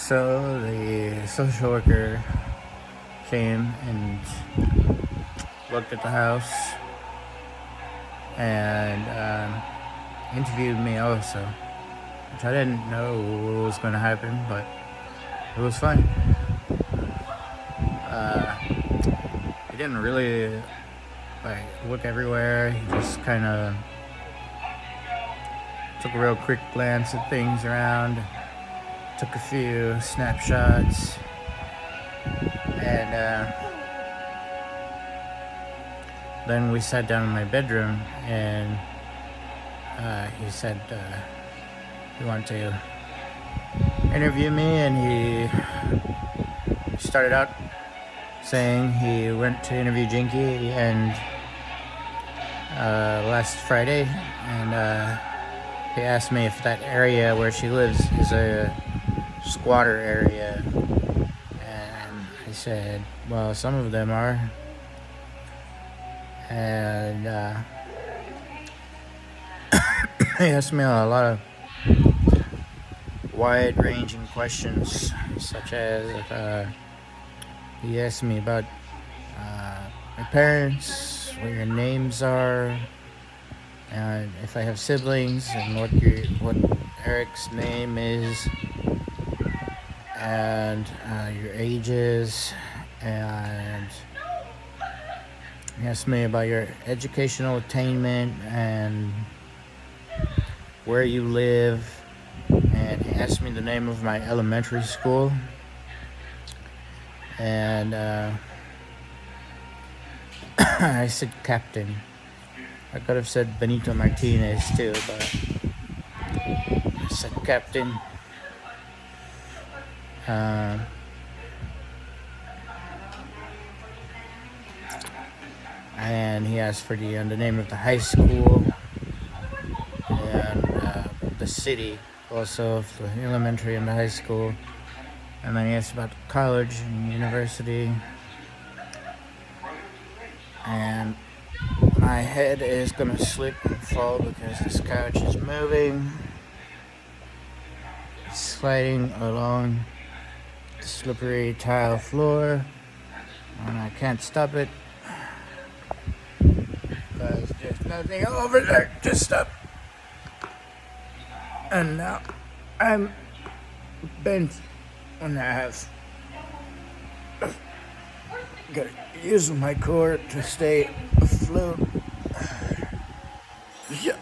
So the social worker came and looked at the house and interviewed me also, which I didn't know was going to happen, but it was fun. He didn't really look everywhere. He just kind of took a real quick glance at things around, took a few snapshots, and then we sat down in my bedroom, and he said he wanted to interview me, and he started out saying he went to interview Jinky and last Friday, and he asked me if that area where she lives is a squatter area, and I said, well, some of them are, and he asked me a lot of wide-ranging questions, such as he asked me about my parents, what your names are, and if I have siblings, and what Eric's name is, and your ages, and he asked me about your educational attainment and where you live, and he asked me the name of my elementary school, and I said Captain. I could have said Benito Martinez too, but I said Captain. And he asked for the name of the high school and the city, also of the elementary and the high school. And then he asked about college and university. And my head is gonna slip and fall because this couch is moving. It's sliding along the slippery tile floor, and I can't stop it because there's nothing over there to stop. And now I'm bent on the half. Gotta use my core to stay afloat. Yeah.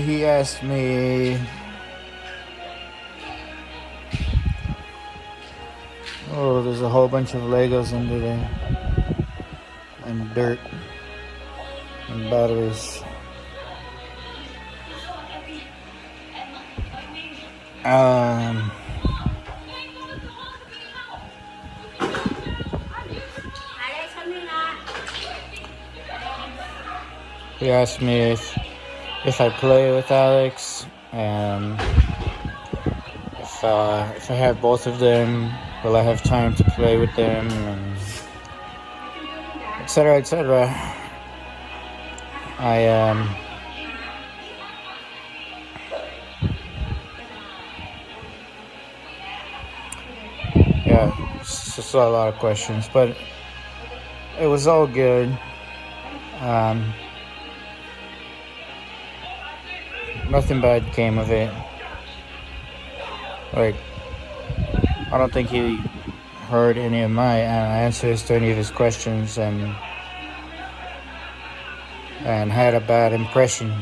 He asked me, there's a whole bunch of Legos under there, and dirt, and batteries. He asked me if I play with Alex, and if I have both of them, will I have time to play with them, and etc. etc. It's just a lot of questions, but it was all good. Nothing bad came of it. I don't think he heard any of my answers to any of his questions, and had a bad impression.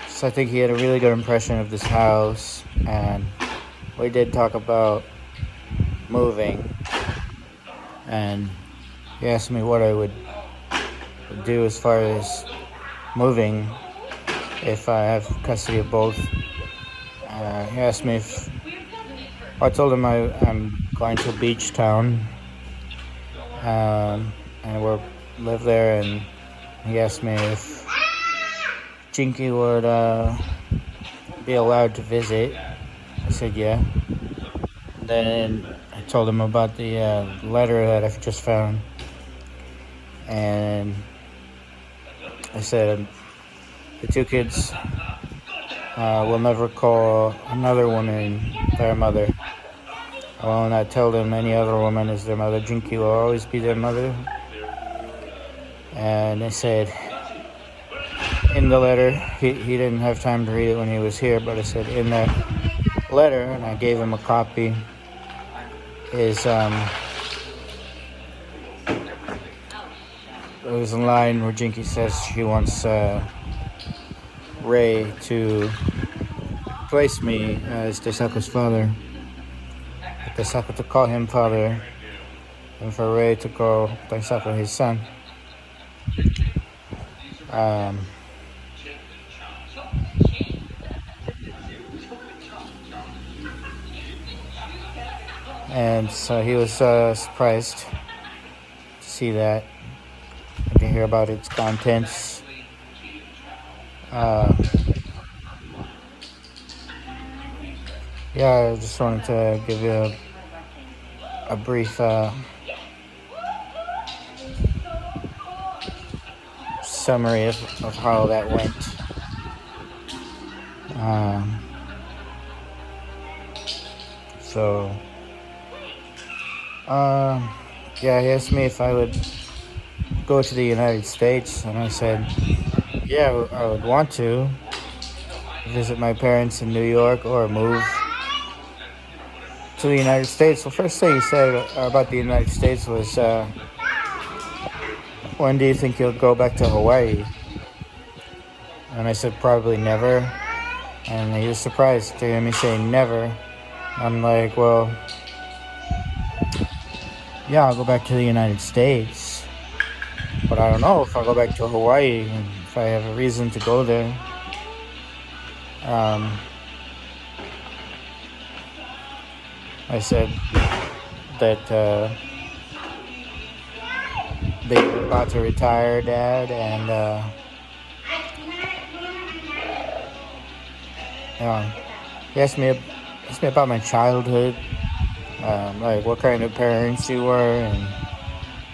So I think he had a really good impression of this house, and we did talk about moving, and he asked me what I would do as far as moving if I have custody of both. He asked me if I told him I'm going to a beach town, and we'll live there, and he asked me if Jinky would be allowed to visit. I said yeah. Then I told him about the letter that I've just found, and I said the two kids will never call another woman their mother. I will not tell them any other woman is their mother. Jinky will always be their mother. And I said in the letter, he didn't have time to read it when he was here, but I said in that letter, and I gave him a copy, is there's a line where Jinky says she wants Ray to place me as Daisaku's father, Daisaku to call him father, and for Ray to call Daisaku his son. And so he was surprised to see that, and to hear about its contents. Yeah, I just wanted to give you a brief summary of how that went. Yeah, he asked me if I would go to the United States, and I said, yeah, I would want to visit my parents in New York or move to the United States. Well, first thing he said about the United States was, when do you think you'll go back to Hawaii? And I said, probably never. And he was surprised to hear me say never. I'm like, well, yeah, I'll go back to the United States, but I don't know if I'll go back to Hawaii and if I have a reason to go there. I said that they were about to retire, Dad, and he asked me about my childhood, like what kind of parents you were, and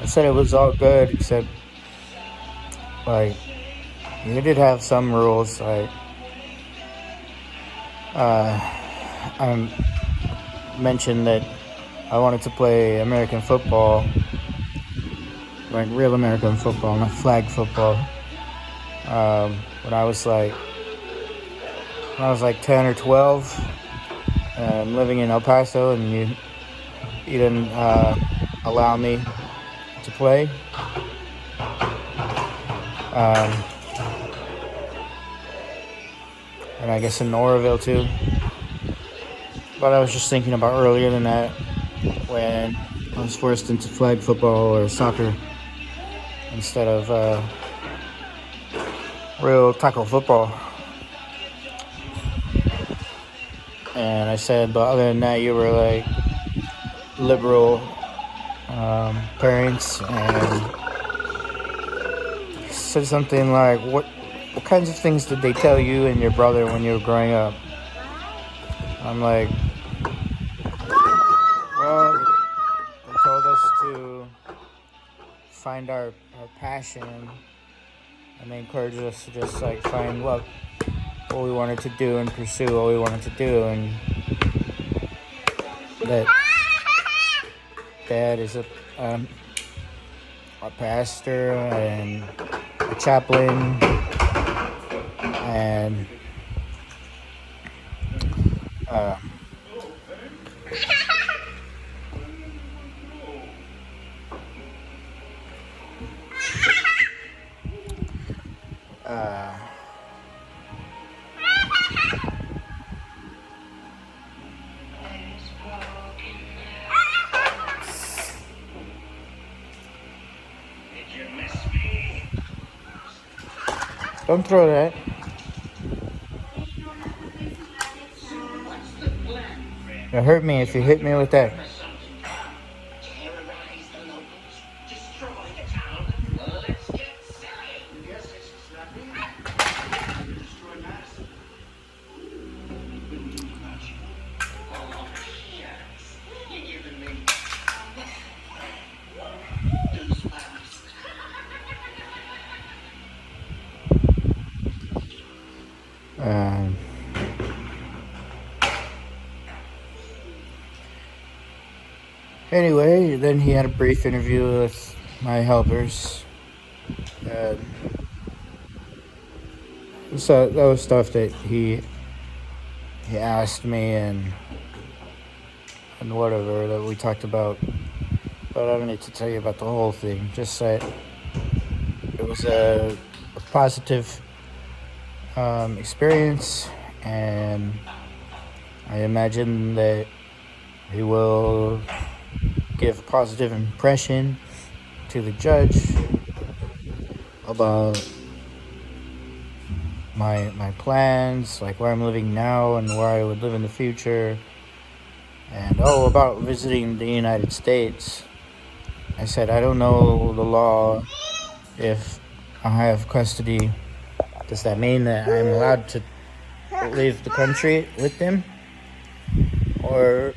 I said it was all good, except like you did have some rules. Like I mentioned that I wanted to play American football, like real American football, not flag football. When I was like 10 or 12, living in El Paso, and you didn't allow me to play. And I guess in Oroville too. But I was just thinking about earlier than that, when I was forced into flag football or soccer instead of real tackle football. And I said, but other than that, you were like liberal parents, and said something like, what kinds of things did they tell you and your brother when you were growing up? I'm like, well, they told us to find our passion, and they encouraged us to just like find what we wanted to do and pursue what we wanted to do, and that Dad is a pastor and a chaplain, and Don't throw that. It'll hurt me if you hit me with that. Um, anyway, then he had a brief interview with my helpers. So that was stuff that he asked me and whatever that we talked about. But I don't need to tell you about the whole thing. Just that it was a positive experience, and I imagine that he will give a positive impression to the judge about my plans, like where I'm living now and where I would live in the future, and about visiting the United States. I said, I don't know the law. If I have custody, does that mean that I'm allowed to leave the country with them? Or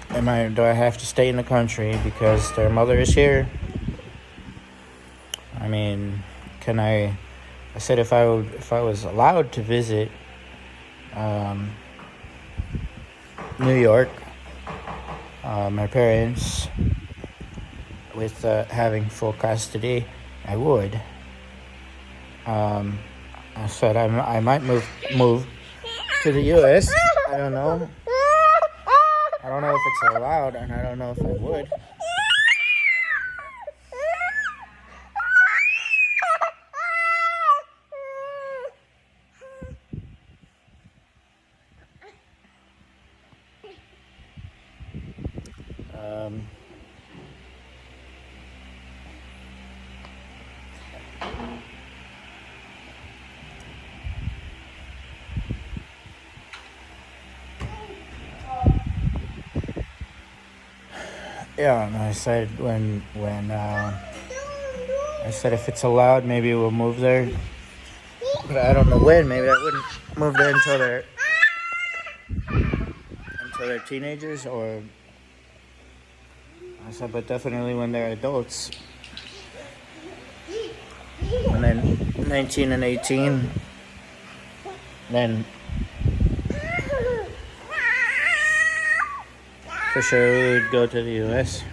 do I have to stay in the country because their mother is here? I mean, I said if I was allowed to visit New York, my parents, with having full custody, I would. I said I might move to the U.S. I don't know. I don't know if it's allowed, and I don't know if I would. Yeah, and I said when I said if it's allowed, maybe we'll move there. But I don't know when. Maybe I wouldn't move there until they're teenagers, or I said, but definitely when they're adults. And then 19 and 18, then for sure we would go to the U.S.